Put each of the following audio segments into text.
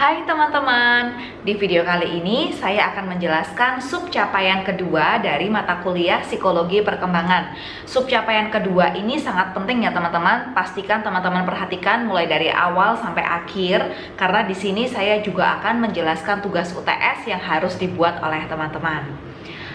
Hai teman-teman, di video kali ini saya akan menjelaskan sub capaian kedua dari mata kuliah Psikologi Perkembangan. Sub capaian kedua ini sangat penting ya teman-teman. Pastikan teman-teman perhatikan mulai dari awal sampai akhir, karena di sini saya juga akan menjelaskan tugas UTS yang harus dibuat oleh teman-teman.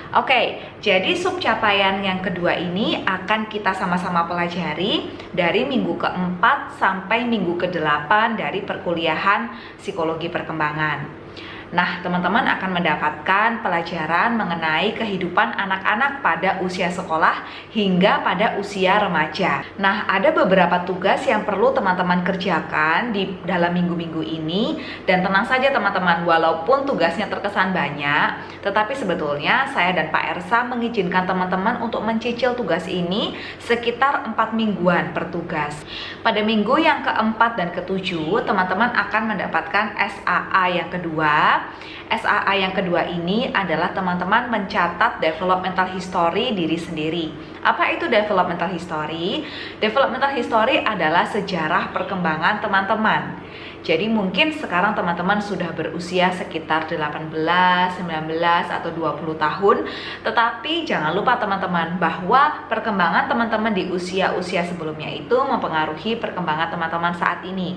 Oke, jadi sub capaian yang kedua ini akan kita sama-sama pelajari dari minggu keempat sampai minggu ke-8 dari perkuliahan Psikologi Perkembangan. Nah, teman-teman akan mendapatkan pelajaran mengenai kehidupan anak-anak pada usia sekolah hingga pada usia remaja. Nah, ada beberapa tugas yang perlu teman-teman kerjakan di dalam minggu-minggu ini. Dan tenang saja teman-teman, walaupun tugasnya terkesan banyak, tetapi sebetulnya saya dan Pak Ersa mengizinkan teman-teman untuk mencicil tugas ini sekitar 4 mingguan per tugas. Pada minggu yang keempat dan ketujuh, teman-teman akan mendapatkan SAA yang kedua. SAA yang kedua ini adalah teman-teman mencatat developmental history diri sendiri. Apa itu developmental history? Developmental history adalah sejarah perkembangan teman-teman. Jadi mungkin sekarang teman-teman sudah berusia sekitar 18, 19, atau 20 tahun. Tetapi jangan lupa teman-teman bahwa perkembangan teman-teman di usia-usia sebelumnya itu mempengaruhi perkembangan teman-teman saat ini.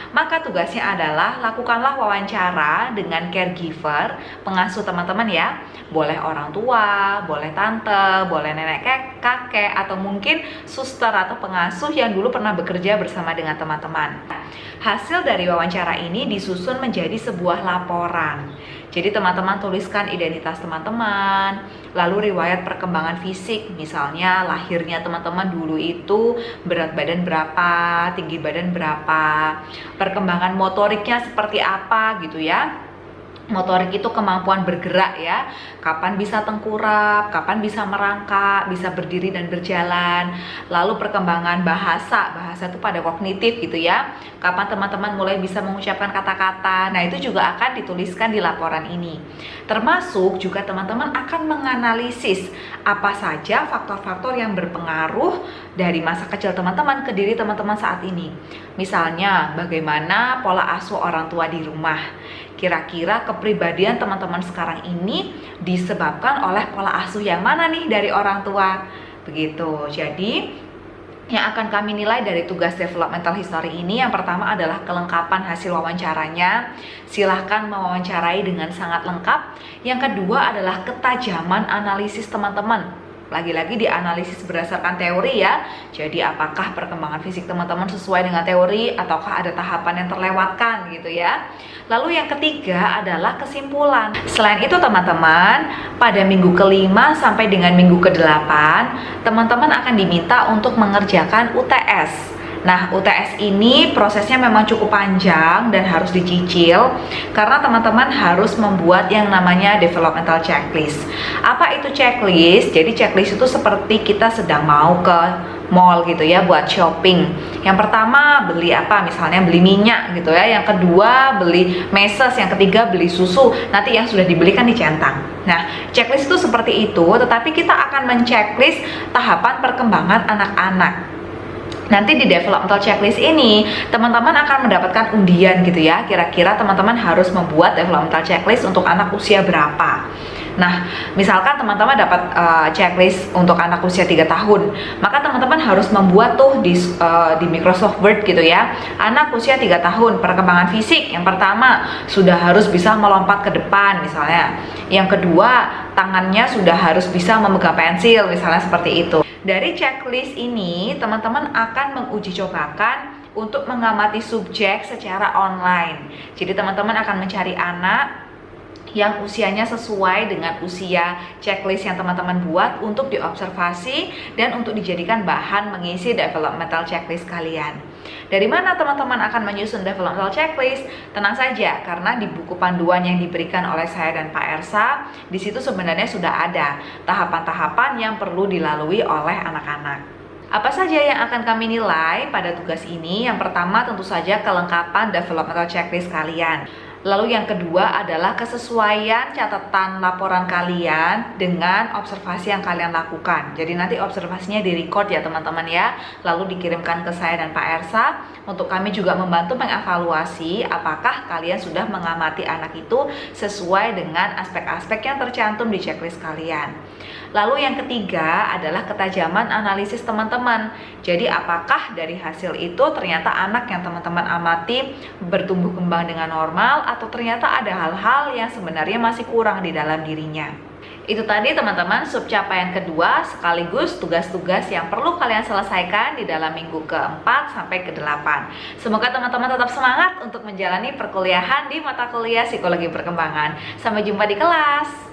Maka tugasnya adalah lakukanlah wawancara dengan caregiver, pengasuh teman-teman ya. Boleh orang tua, boleh tante, boleh nenek kakek, atau mungkin suster atau pengasuh yang dulu pernah bekerja bersama dengan teman-teman. Hasil dari wawancara ini disusun menjadi sebuah laporan. Jadi teman-teman tuliskan identitas teman-teman, lalu riwayat perkembangan fisik, misalnya lahirnya teman-teman dulu itu berat badan berapa, tinggi badan berapa, perkembangan motoriknya seperti apa gitu ya. Motorik itu kemampuan bergerak ya, kapan bisa tengkurap, kapan bisa merangkak, bisa berdiri dan berjalan. Lalu perkembangan bahasa itu pada kognitif gitu ya, kapan teman-teman mulai bisa mengucapkan kata-kata. Nah, itu juga akan dituliskan di laporan ini. Termasuk juga teman-teman akan menganalisis apa saja faktor-faktor yang berpengaruh dari masa kecil teman-teman ke diri teman-teman saat ini. Misalnya bagaimana pola asuh orang tua di rumah. Kira-kira kepribadian teman-teman sekarang ini disebabkan oleh pola asuh yang mana nih dari orang tua? Begitu. Jadi yang akan kami nilai dari tugas developmental history ini, yang pertama adalah kelengkapan hasil wawancaranya. Silahkan mewawancarai dengan sangat lengkap. Yang kedua adalah ketajaman analisis teman-teman. Lagi-lagi dianalisis berdasarkan teori ya. Jadi apakah perkembangan fisik teman-teman sesuai dengan teori ataukah ada tahapan yang terlewatkan gitu ya. Lalu yang ketiga adalah kesimpulan. Selain itu teman-teman, pada minggu ke-5 sampai dengan minggu ke-8, teman-teman akan diminta untuk mengerjakan UTS. Nah, UTS ini prosesnya memang cukup panjang dan harus dicicil karena teman-teman harus membuat yang namanya developmental checklist. Apa itu checklist? Jadi checklist itu seperti kita sedang mau ke mall gitu ya buat shopping. Yang pertama beli apa? Misalnya beli minyak gitu ya. Yang kedua beli meses, yang ketiga beli susu. Nanti yang sudah dibelikan dicentang. Nah, checklist itu seperti itu, tetapi kita akan men-checklist tahapan perkembangan anak-anak. Nanti di developmental checklist ini teman-teman akan mendapatkan undian gitu ya. Kira-kira teman-teman harus membuat developmental checklist untuk anak usia berapa. Nah, misalkan teman-teman dapat checklist untuk anak usia 3 tahun, maka teman-teman harus membuat tuh di Microsoft Word gitu ya. Anak usia 3 tahun, perkembangan fisik yang pertama sudah harus bisa melompat ke depan misalnya. Yang kedua, tangannya sudah harus bisa memegang pensil misalnya seperti itu. Dari checklist ini, teman-teman akan menguji cobakan untuk mengamati subjek secara online. Jadi teman-teman akan mencari anak yang usianya sesuai dengan usia checklist yang teman-teman buat untuk diobservasi dan untuk dijadikan bahan mengisi developmental checklist kalian. Dari mana teman-teman akan menyusun developmental checklist? Tenang saja, karena di buku panduan yang diberikan oleh saya dan Pak Ersa, di situ sebenarnya sudah ada tahapan-tahapan yang perlu dilalui oleh anak-anak. Apa saja yang akan kami nilai pada tugas ini? Yang pertama tentu saja kelengkapan developmental checklist kalian. Lalu yang kedua adalah kesesuaian catatan laporan kalian dengan observasi yang kalian lakukan. Jadi nanti observasinya direcord ya teman-teman ya, lalu dikirimkan ke saya dan Pak Ersa untuk kami juga membantu mengevaluasi apakah kalian sudah mengamati anak itu sesuai dengan aspek-aspek yang tercantum di checklist kalian. Lalu yang ketiga adalah ketajaman analisis teman-teman. Jadi apakah dari hasil itu ternyata anak yang teman-teman amati bertumbuh kembang dengan normal, atau ternyata ada hal-hal yang sebenarnya masih kurang di dalam dirinya. Itu tadi teman-teman sub capaian kedua sekaligus tugas-tugas yang perlu kalian selesaikan di dalam minggu ke-4 sampai ke-8. Semoga teman-teman tetap semangat untuk menjalani perkuliahan di mata kuliah Psikologi Perkembangan. Sampai jumpa di kelas.